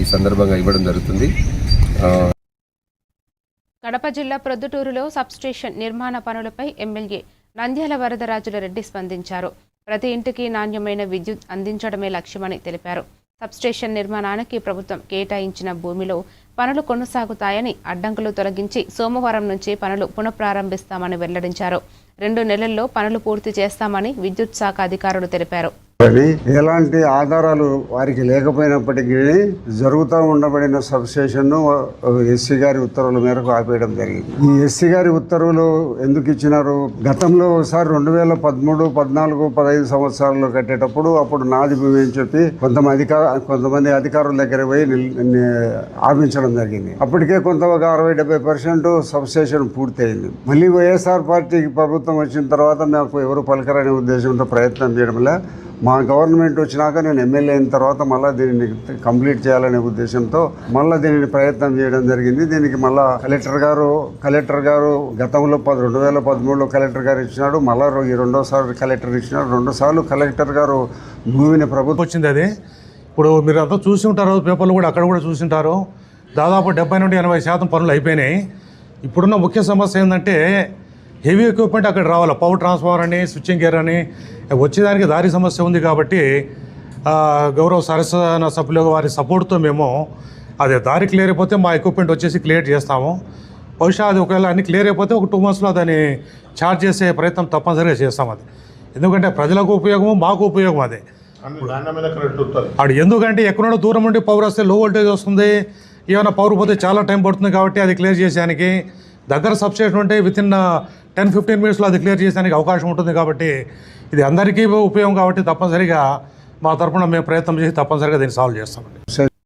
ఈ సందర్భంగా ఇవ్వడం జరుగుతుంది. కడప జిల్లా ప్రొద్దుటూరులో సబ్స్టేషన్ నిర్మాణ పనులపై ఎమ్మెల్యే నంద్యాల వరదరాజుల రెడ్డి స్పందించారు. ప్రతి ఇంటికి నాణ్యమైన విద్యుత్ అందించడమే లక్ష్యమని తెలిపారు. సబ్స్టేషన్ నిర్మాణానికి ప్రభుత్వం కేటాయించిన భూమిలో పనులు కొనసాగుతాయని, అడ్డంకులు తొలగించి సోమవారం నుంచి పనులు పునఃప్రారంభిస్తామని వెల్లడించారు. 2 నెలల్లో పనులు పూర్తి చేస్తామని విద్యుత్ శాఖ అధికారులు తెలిపారు. ఎలాంటి ఆధారాలు వారికి లేకపోయినప్పటికీ జరుగుతూ ఉండబడిన సబ్స్టేషన్ను ఎస్సీ గారి ఉత్తర్వుల మేరకు ఆపేయడం జరిగింది. ఈ ఎస్సీ గారి ఉత్తర్వులు ఎందుకు ఇచ్చినారు? గతంలో ఒకసారి 2013, 14, 15 సంవత్సరాల్లో కట్టేటప్పుడు అప్పుడు నాది భూమి అని చెప్పి కొంతమంది అధికారుల దగ్గర పోయి ఆపించడం జరిగింది. అప్పటికే కొంత ఒక 60-70% సబ్స్టేషన్ పూర్తయింది. మళ్ళీ వైఎస్ఆర్ పార్టీకి ప్రభుత్వం వచ్చిన తర్వాత నాకు ఎవరు పలకరనే ఉద్దేశంతో ప్రయత్నం చేయడంలో, మా గవర్నమెంట్ వచ్చినాక నేను ఎమ్మెల్యే అయిన తర్వాత మళ్ళీ దీనిని కంప్లీట్ చేయాలనే ఉద్దేశంతో మళ్ళీ దీనిని ప్రయత్నం చేయడం జరిగింది. దీనికి మళ్ళీ కలెక్టర్ గారు గతంలో 2013లో కలెక్టర్ గారు ఇచ్చినాడు. మళ్ళీ ఈ 2వ సారి కలెక్టర్ ఇచ్చినాడు. 2 సార్లు కలెక్టర్ గారు భూమిని ప్రభుత్వం వచ్చింది. అది ఇప్పుడు మీరు అంతా చూసి ఉంటారు, పేపర్లు కూడా అక్కడ కూడా చూసి ఉంటారు. దాదాపు 70 నుండి 80% పనులు అయిపోయినాయి. ఇప్పుడున్న ముఖ్య సమస్య ఏంటంటే హెవీ ఎక్విప్మెంట్ అక్కడ రావాలి. పవర్ ట్రాన్స్ఫార్మర్ అని, స్విచ్చింగ్ గేర్ అని వచ్చేదానికి దారి సమస్య ఉంది. కాబట్టి గౌరవ సరసన సభ్యులు వారి సపోర్ట్తో మేము అదే దారి క్లియర్ అయిపోతే మా ఎక్విప్మెంట్ వచ్చేసి క్లియర్ చేస్తాము. బహుశా అది ఒకవేళ అన్ని క్లియర్ అయిపోతే ఒక 2 monthsలో దాన్ని ఛార్జ్ చేసే ప్రయత్నం తప్పనిసరిగా చేస్తాం. అది ఎందుకంటే ప్రజలకు ఉపయోగము, మాకు ఉపయోగం. అదే అడు ఎందుకంటే ఎక్కడో దూరం నుండి పవర్ వస్తే లో వోల్టేజ్ వస్తుంది, ఏమైనా పవర్ పోతే చాలా టైం పడుతుంది. కాబట్టి అది క్లియర్ చేసేదానికి దగ్గర సబ్స్టేషన్ ఉంటే వితిన్ 10-15 minutesలో అది క్లియర్ చేసేదానికి అవకాశం ఉంటుంది. కాబట్టి ఇది అందరికీ ఉపయోగం. కాబట్టి తప్పనిసరిగా మా తరఫున మేము ప్రయత్నం చేసి తప్పనిసరిగా దీన్ని సాల్వ్ చేస్తామండి.